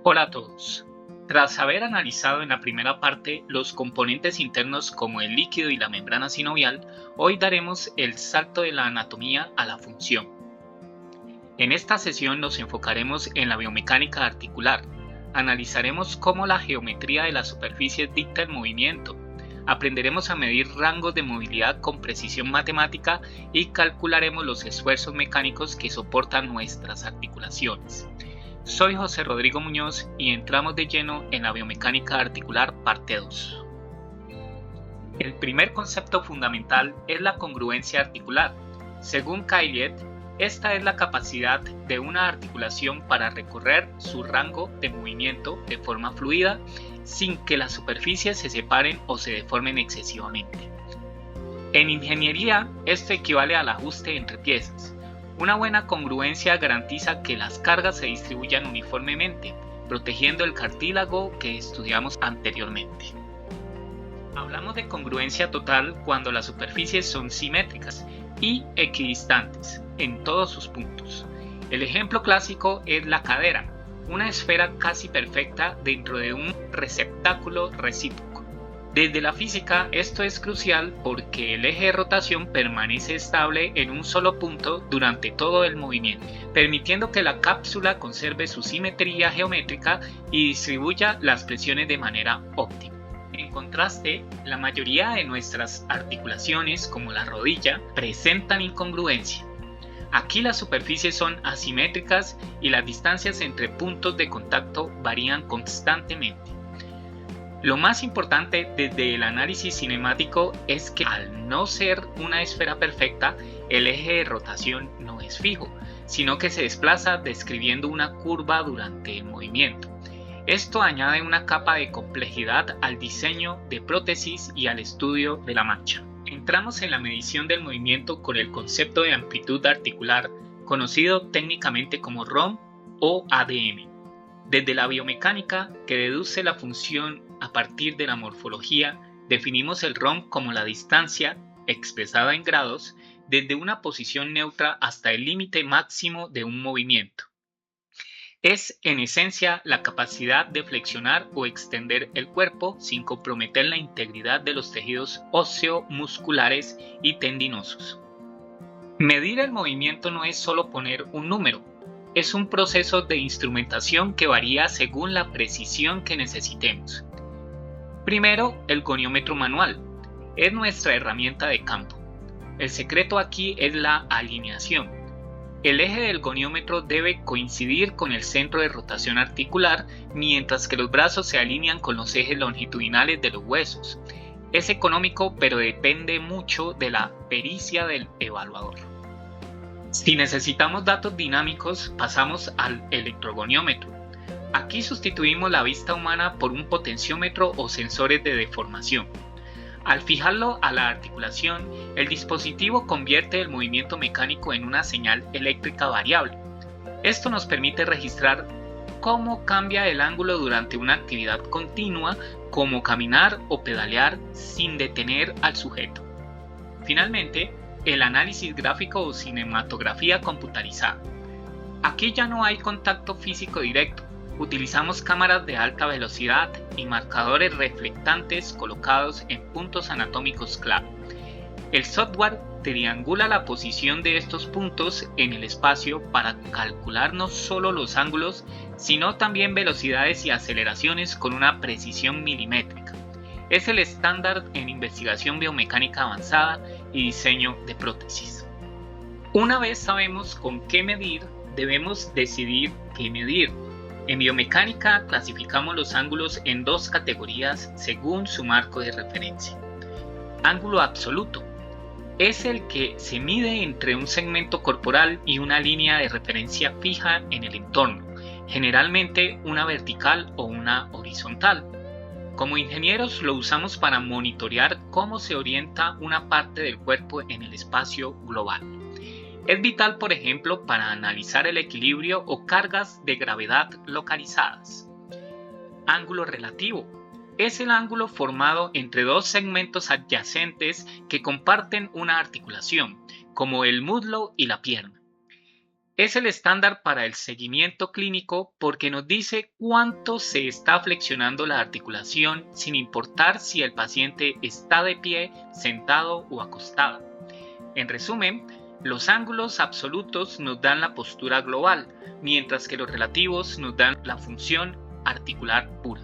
Hola a todos. Tras haber analizado en la primera parte los componentes internos como el líquido y la membrana sinovial, hoy daremos el salto de la anatomía a la función. En esta sesión nos enfocaremos en la biomecánica articular. Analizaremos cómo la geometría de las superficies dicta el movimiento. Aprenderemos a medir rangos de movilidad con precisión matemática y calcularemos los esfuerzos mecánicos que soportan nuestras articulaciones. Soy José Rodrigo Muñoz y entramos de lleno en la biomecánica articular parte 2. El primer concepto fundamental es la congruencia articular. Según Cailliet, esta es la capacidad de una articulación para recorrer su rango de movimiento de forma fluida sin que las superficies se separen o se deformen excesivamente. En ingeniería, esto equivale al ajuste entre piezas. Una buena congruencia garantiza que las cargas se distribuyan uniformemente, protegiendo el cartílago que estudiamos anteriormente. Hablamos de congruencia total cuando las superficies son simétricas y equidistantes en todos sus puntos. El ejemplo clásico es la cadera, una esfera casi perfecta dentro de un receptáculo recíproco. Desde la física, esto es crucial porque el eje de rotación permanece estable en un solo punto durante todo el movimiento, permitiendo que la cápsula conserve su simetría geométrica y distribuya las presiones de manera óptima. En contraste, la mayoría de nuestras articulaciones, como la rodilla, presentan incongruencia. Aquí las superficies son asimétricas y las distancias entre puntos de contacto varían constantemente. Lo más importante desde el análisis cinemático es que al no ser una esfera perfecta, el eje de rotación no es fijo, sino que se desplaza describiendo una curva durante el movimiento. Esto añade una capa de complejidad al diseño de prótesis y al estudio de la mancha. Entramos en la medición del movimiento con el concepto de amplitud articular, conocido técnicamente como ROM o ADM. Desde la biomecánica, que deduce la función a partir de la morfología, definimos el ROM como la distancia, expresada en grados, desde una posición neutra hasta el límite máximo de un movimiento. Es, en esencia, la capacidad de flexionar o extender el cuerpo sin comprometer la integridad de los tejidos óseo-musculares y tendinosos. Medir el movimiento no es solo poner un número, es un proceso de instrumentación que varía según la precisión que necesitemos. Primero, el goniómetro manual. Es nuestra herramienta de campo. El secreto aquí es la alineación. El eje del goniómetro debe coincidir con el centro de rotación articular, mientras que los brazos se alinean con los ejes longitudinales de los huesos. Es económico, pero depende mucho de la pericia del evaluador. Si necesitamos datos dinámicos, pasamos al electrogoniómetro. Aquí sustituimos la vista humana por un potenciómetro o sensores de deformación. Al fijarlo a la articulación, el dispositivo convierte el movimiento mecánico en una señal eléctrica variable. Esto nos permite registrar cómo cambia el ángulo durante una actividad continua, como caminar o pedalear sin detener al sujeto. Finalmente, el análisis gráfico o cinematografía computarizada. Aquí ya no hay contacto físico directo. Utilizamos cámaras de alta velocidad y marcadores reflectantes colocados en puntos anatómicos clave. El software triangula la posición de estos puntos en el espacio para calcular no solo los ángulos, sino también velocidades y aceleraciones con una precisión milimétrica. Es el estándar en investigación biomecánica avanzada y diseño de prótesis. Una vez sabemos con qué medir, debemos decidir qué medir. En biomecánica clasificamos los ángulos en dos categorías según su marco de referencia. Ángulo absoluto es el que se mide entre un segmento corporal y una línea de referencia fija en el entorno, generalmente una vertical o una horizontal. Como ingenieros lo usamos para monitorear cómo se orienta una parte del cuerpo en el espacio global. Es vital, por ejemplo, para analizar el equilibrio o cargas de gravedad localizadas. Ángulo relativo es el ángulo formado entre dos segmentos adyacentes que comparten una articulación, como el muslo y la pierna. Es el estándar para el seguimiento clínico porque nos dice cuánto se está flexionando la articulación sin importar si el paciente está de pie, sentado o acostado. En resumen, los ángulos absolutos nos dan la postura global, mientras que los relativos nos dan la función articular pura.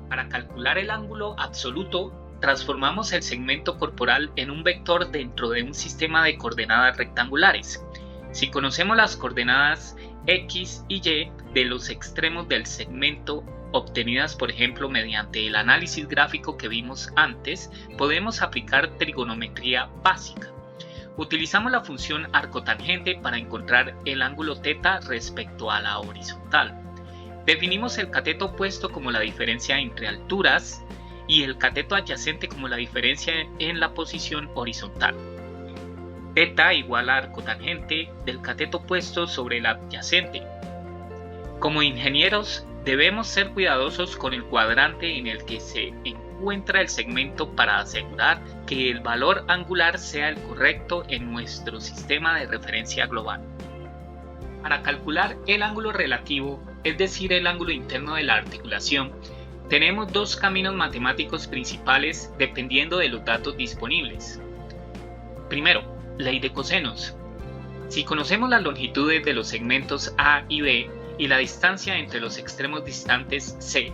Para calcular el ángulo absoluto, transformamos el segmento corporal en un vector dentro de un sistema de coordenadas rectangulares. Si conocemos las coordenadas X y Y de los extremos del segmento, obtenidas por ejemplo mediante el análisis gráfico que vimos antes, podemos aplicar trigonometría básica. Utilizamos la función arcotangente para encontrar el ángulo θ respecto a la horizontal. Definimos el cateto opuesto como la diferencia entre alturas y el cateto adyacente como la diferencia en la posición horizontal. Θ igual a arcotangente del cateto opuesto sobre el adyacente. Como ingenieros, debemos ser cuidadosos con el cuadrante en el que se encuentra el segmento para asegurar que el valor angular sea el correcto en nuestro sistema de referencia global. Para calcular el ángulo relativo, es decir, el ángulo interno de la articulación, tenemos dos caminos matemáticos principales dependiendo de los datos disponibles. Primero, ley de cosenos. Si conocemos las longitudes de los segmentos A y B y la distancia entre los extremos distantes C,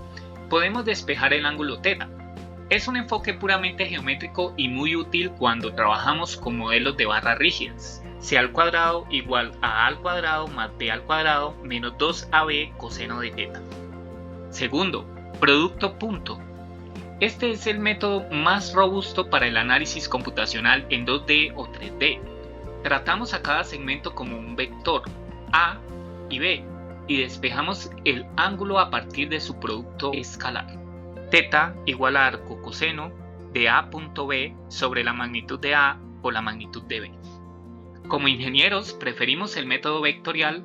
podemos despejar el ángulo θ. Es un enfoque puramente geométrico y muy útil cuando trabajamos con modelos de barras rígidas. C al cuadrado igual a al cuadrado más b al cuadrado menos 2ab coseno de θ. Segundo, producto punto. Este es el método más robusto para el análisis computacional en 2D o 3D. Tratamos a cada segmento como un vector A y B y despejamos el ángulo a partir de su producto escalar. Θ igual a arco coseno de A.B sobre la magnitud de A o la magnitud de B. Como ingenieros preferimos el método vectorial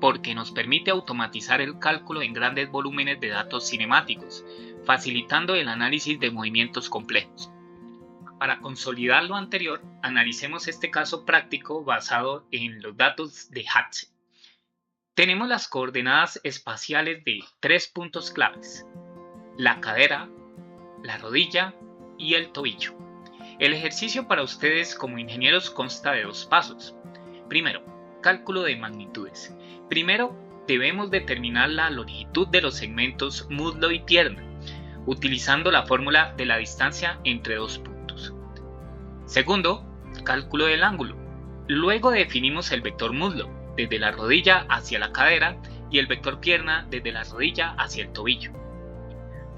porque nos permite automatizar el cálculo en grandes volúmenes de datos cinemáticos, facilitando el análisis de movimientos complejos. Para consolidar lo anterior, analicemos este caso práctico basado en los datos de Hatze. Tenemos las coordenadas espaciales de 3 puntos claves: la cadera, la rodilla y el tobillo. El ejercicio para ustedes como ingenieros consta de 2 pasos. Primero, cálculo de magnitudes. Primero, debemos determinar la longitud de los segmentos muslo y pierna, utilizando la fórmula de la distancia entre 2 puntos. Segundo, cálculo del ángulo. Luego definimos el vector muslo, desde la rodilla hacia la cadera, y el vector pierna desde la rodilla hacia el tobillo.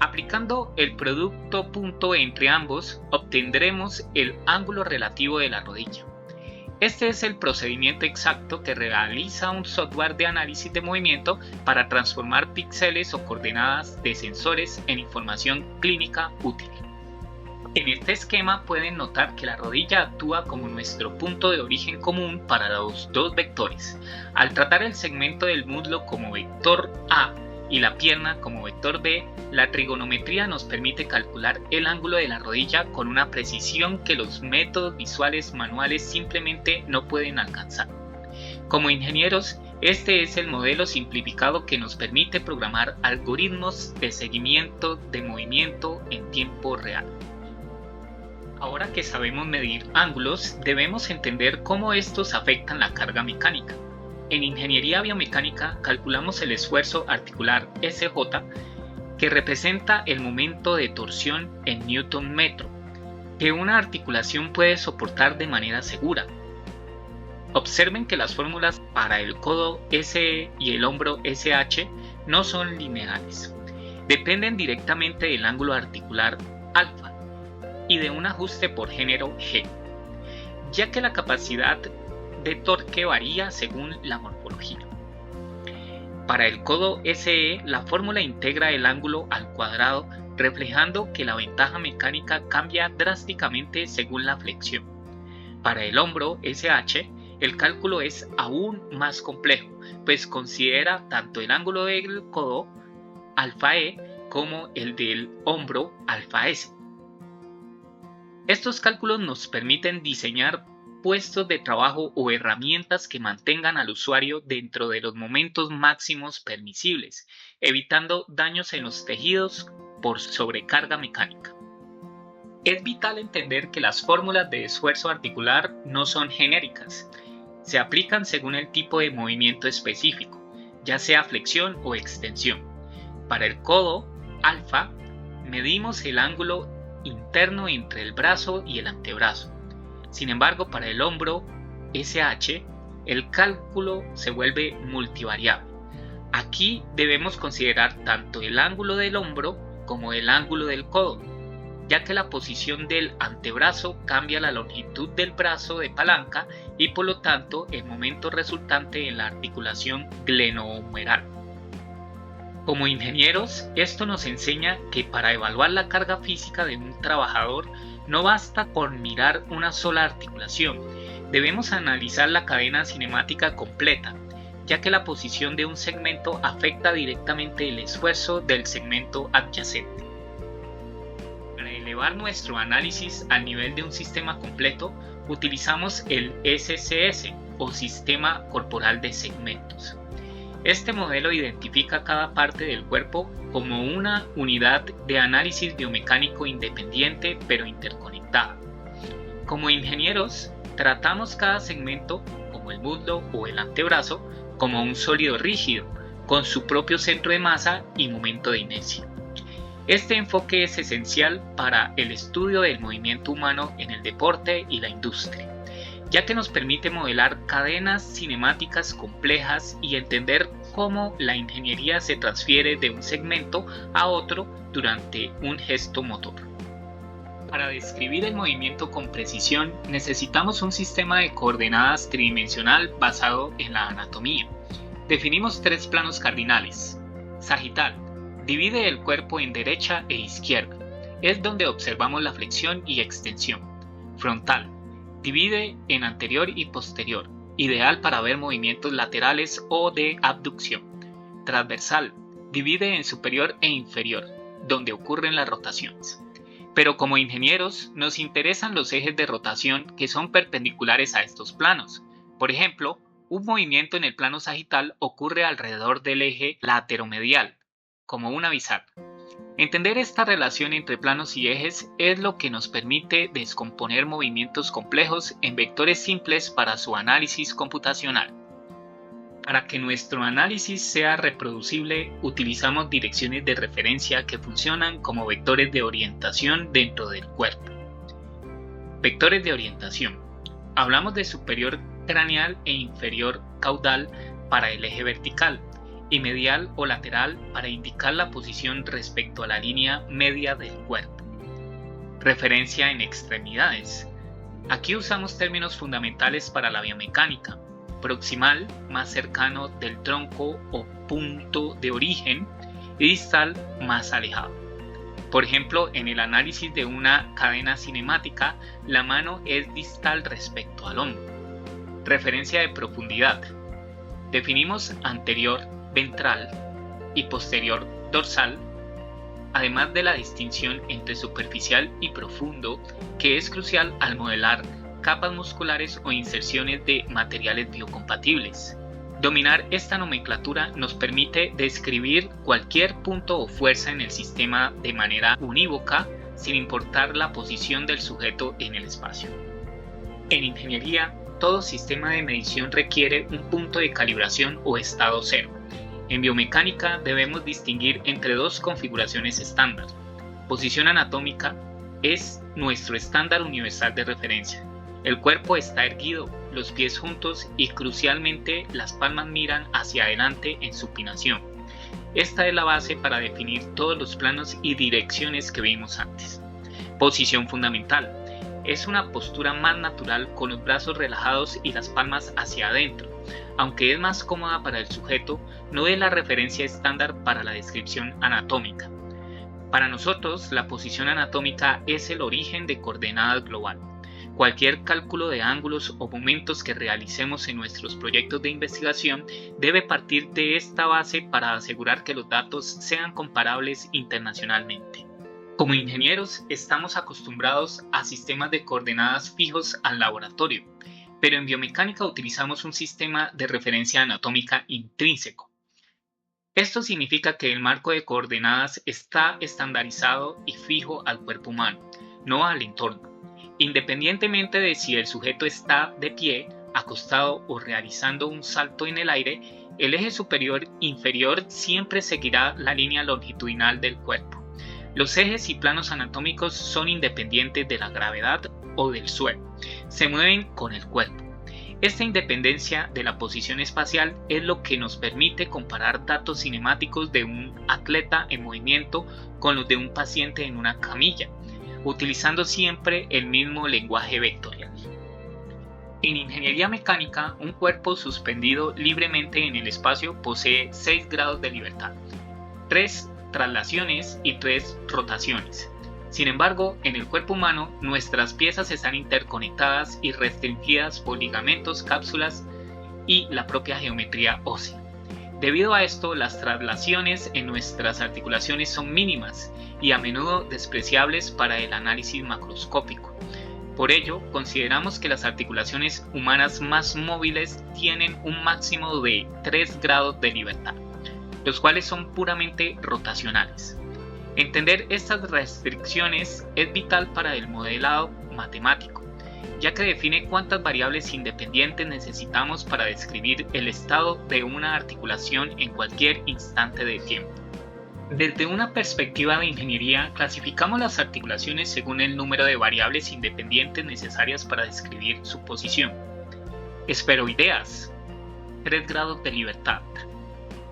Aplicando el producto punto entre ambos, obtendremos el ángulo relativo de la rodilla. Este es el procedimiento exacto que realiza un software de análisis de movimiento para transformar píxeles o coordenadas de sensores en información clínica útil. En este esquema pueden notar que la rodilla actúa como nuestro punto de origen común para los 2 vectores. Al tratar el segmento del muslo como vector A y la pierna como vector B, la trigonometría nos permite calcular el ángulo de la rodilla con una precisión que los métodos visuales manuales simplemente no pueden alcanzar. Como ingenieros, este es el modelo simplificado que nos permite programar algoritmos de seguimiento de movimiento en tiempo real. Ahora que sabemos medir ángulos, debemos entender cómo estos afectan la carga mecánica. En ingeniería biomecánica calculamos el esfuerzo articular SJ, que representa el momento de torsión en newton metro, que una articulación puede soportar de manera segura. Observen que las fórmulas para el codo SE y el hombro SH no son lineales. Dependen directamente del ángulo articular alfa y de un ajuste por género G, ya que la capacidad de torque varía según la morfología. Para el codo SE, la fórmula integra el ángulo al cuadrado, reflejando que la ventaja mecánica cambia drásticamente según la flexión. Para el hombro SH, el cálculo es aún más complejo, pues considera tanto el ángulo del codo alfa E como el del hombro alfa S. Estos cálculos nos permiten diseñar puestos de trabajo o herramientas que mantengan al usuario dentro de los momentos máximos permisibles, evitando daños en los tejidos por sobrecarga mecánica. Es vital entender que las fórmulas de esfuerzo articular no son genéricas. Se aplican según el tipo de movimiento específico, ya sea flexión o extensión. Para el codo, alfa, medimos el ángulo interno entre el brazo y el antebrazo. Sin embargo, para el hombro, SH, el cálculo se vuelve multivariable. Aquí debemos considerar tanto el ángulo del hombro como el ángulo del codo, ya que la posición del antebrazo cambia la longitud del brazo de palanca y por lo tanto el momento resultante en la articulación glenohumeral. Como ingenieros, esto nos enseña que para evaluar la carga física de un trabajador no basta con mirar una sola articulación, debemos analizar la cadena cinemática completa, ya que la posición de un segmento afecta directamente el esfuerzo del segmento adyacente. Para elevar nuestro análisis al nivel de un sistema completo, utilizamos el SCS o Sistema Corporal de Segmentos. Este modelo identifica cada parte del cuerpo como una unidad de análisis biomecánico independiente pero interconectada. Como ingenieros, tratamos cada segmento, como el muslo o el antebrazo, como un sólido rígido, con su propio centro de masa y momento de inercia. Este enfoque es esencial para el estudio del movimiento humano en el deporte y la industria, ya que nos permite modelar cadenas cinemáticas complejas y entender cómo la ingeniería se transfiere de un segmento a otro durante un gesto motor. Para describir el movimiento con precisión, necesitamos un sistema de coordenadas tridimensional basado en la anatomía. Definimos 3 planos cardinales. Sagital: divide el cuerpo en derecha e izquierda. Es donde observamos la flexión y extensión. Frontal: divide en anterior y posterior, ideal para ver movimientos laterales o de abducción. Transversal: divide en superior e inferior, donde ocurren las rotaciones. Pero como ingenieros nos interesan los ejes de rotación que son perpendiculares a estos planos. Por ejemplo, un movimiento en el plano sagital ocurre alrededor del eje lateromedial, como una bisagra. Entender esta relación entre planos y ejes es lo que nos permite descomponer movimientos complejos en vectores simples para su análisis computacional. Para que nuestro análisis sea reproducible, utilizamos direcciones de referencia que funcionan como vectores de orientación dentro del cuerpo. Vectores de orientación. Hablamos de superior craneal e inferior caudal para el eje vertical, y medial o lateral para indicar la posición respecto a la línea media del cuerpo. Referencia en extremidades. Aquí usamos términos fundamentales para la biomecánica. Proximal, más cercano del tronco o punto de origen, y distal, más alejado. Por ejemplo, en el análisis de una cadena cinemática, la mano es distal respecto al hombro. Referencia de profundidad. Definimos anterior ventral y posterior dorsal, además de la distinción entre superficial y profundo, que es crucial al modelar capas musculares o inserciones de materiales biocompatibles. Dominar esta nomenclatura nos permite describir cualquier punto o fuerza en el sistema de manera unívoca, sin importar la posición del sujeto en el espacio. En ingeniería, todo sistema de medición requiere un punto de calibración o estado cero. En biomecánica debemos distinguir entre 2 configuraciones estándar. Posición anatómica es nuestro estándar universal de referencia. El cuerpo está erguido, los pies juntos y crucialmente las palmas miran hacia adelante en supinación. Esta es la base para definir todos los planos y direcciones que vimos antes. Posición fundamental. Es una postura más natural con los brazos relajados y las palmas hacia adentro. Aunque es más cómoda para el sujeto, no es la referencia estándar para la descripción anatómica. Para nosotros, la posición anatómica es el origen de coordenadas global. Cualquier cálculo de ángulos o momentos que realicemos en nuestros proyectos de investigación debe partir de esta base para asegurar que los datos sean comparables internacionalmente. Como ingenieros estamos acostumbrados a sistemas de coordenadas fijos al laboratorio, pero en biomecánica utilizamos un sistema de referencia anatómica intrínseco. Esto significa que el marco de coordenadas está estandarizado y fijo al cuerpo humano, no al entorno. Independientemente de si el sujeto está de pie, acostado o realizando un salto en el aire, el eje superior inferior siempre seguirá la línea longitudinal del cuerpo. Los ejes y planos anatómicos son independientes de la gravedad o del suelo. Se mueven con el cuerpo. Esta independencia de la posición espacial es lo que nos permite comparar datos cinemáticos de un atleta en movimiento con los de un paciente en una camilla, utilizando siempre el mismo lenguaje vectorial. En ingeniería mecánica, un cuerpo suspendido libremente en el espacio posee 6 grados de libertad, 3 traslaciones y 3 rotaciones. Sin embargo, en el cuerpo humano, nuestras piezas están interconectadas y restringidas por ligamentos, cápsulas y la propia geometría ósea. Debido a esto, las traslaciones en nuestras articulaciones son mínimas y a menudo despreciables para el análisis macroscópico. Por ello, consideramos que las articulaciones humanas más móviles tienen un máximo de 3 grados de libertad, los cuales son puramente rotacionales. Entender estas restricciones es vital para el modelado matemático, ya que define cuántas variables independientes necesitamos para describir el estado de una articulación en cualquier instante de tiempo. Desde una perspectiva de ingeniería, clasificamos las articulaciones según el número de variables independientes necesarias para describir su posición. Esferoideas, 3 grados de libertad,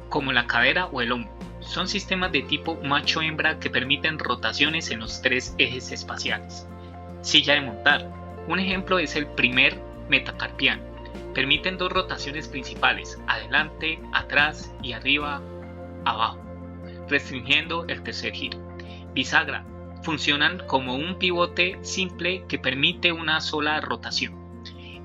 como la cadera o el hombro. Son sistemas de tipo macho-hembra que permiten rotaciones en los 3 ejes espaciales. Silla de montar. Un ejemplo es el primer metacarpiano. Permiten 2 rotaciones principales, adelante, atrás y arriba, abajo, restringiendo el tercer giro. Bisagra. Funcionan como un pivote simple que permite una sola rotación.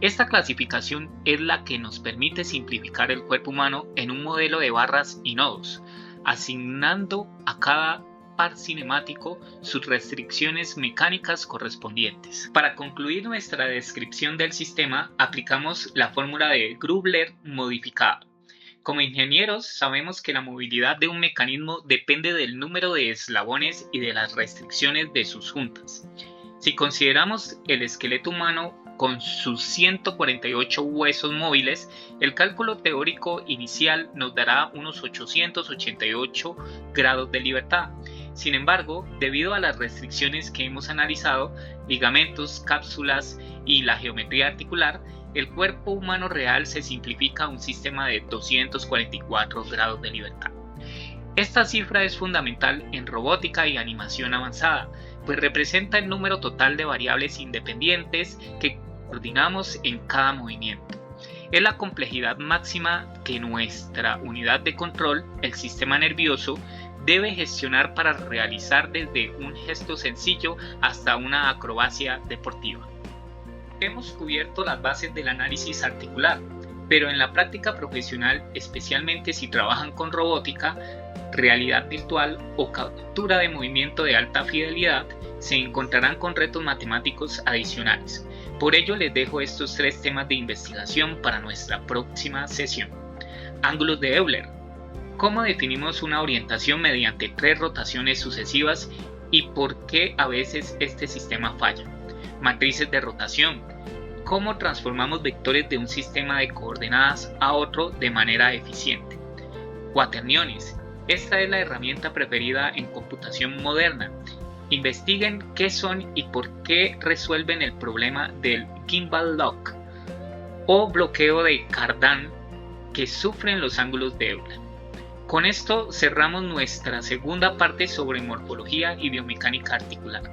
Esta clasificación es la que nos permite simplificar el cuerpo humano en un modelo de barras y nodos, asignando a cada par cinemático sus restricciones mecánicas correspondientes. Para concluir nuestra descripción del sistema, aplicamos la fórmula de Grubler modificada. Como ingenieros, sabemos que la movilidad de un mecanismo depende del número de eslabones y de las restricciones de sus juntas. Si consideramos el esqueleto humano con sus 148 huesos móviles, el cálculo teórico inicial nos dará unos 888 grados de libertad. Sin embargo, debido a las restricciones que hemos analizado, ligamentos, cápsulas y la geometría articular, el cuerpo humano real se simplifica a un sistema de 244 grados de libertad. Esta cifra es fundamental en robótica y animación avanzada, pues representa el número total de variables independientes que coordinamos en cada movimiento. Es la complejidad máxima que nuestra unidad de control, el sistema nervioso, debe gestionar para realizar desde un gesto sencillo hasta una acrobacia deportiva. Hemos cubierto las bases del análisis articular, pero en la práctica profesional, especialmente si trabajan con robótica, realidad virtual o captura de movimiento de alta fidelidad, se encontrarán con retos matemáticos adicionales. Por ello les dejo estos 3 temas de investigación para nuestra próxima sesión. Ángulos de Euler. ¿Cómo definimos una orientación mediante 3 rotaciones sucesivas y por qué a veces este sistema falla? Matrices de rotación. ¿Cómo transformamos vectores de un sistema de coordenadas a otro de manera eficiente? Cuaterniones. Esta es la herramienta preferida en computación moderna. Investiguen qué son y por qué resuelven el problema del gimbal lock o bloqueo de Cardan que sufren los ángulos de Euler. Con esto cerramos nuestra segunda parte sobre morfología y biomecánica articular.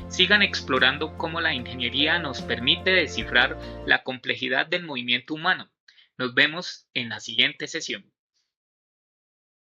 Sigan explorando cómo la ingeniería nos permite descifrar la complejidad del movimiento humano. Nos vemos en la siguiente sesión.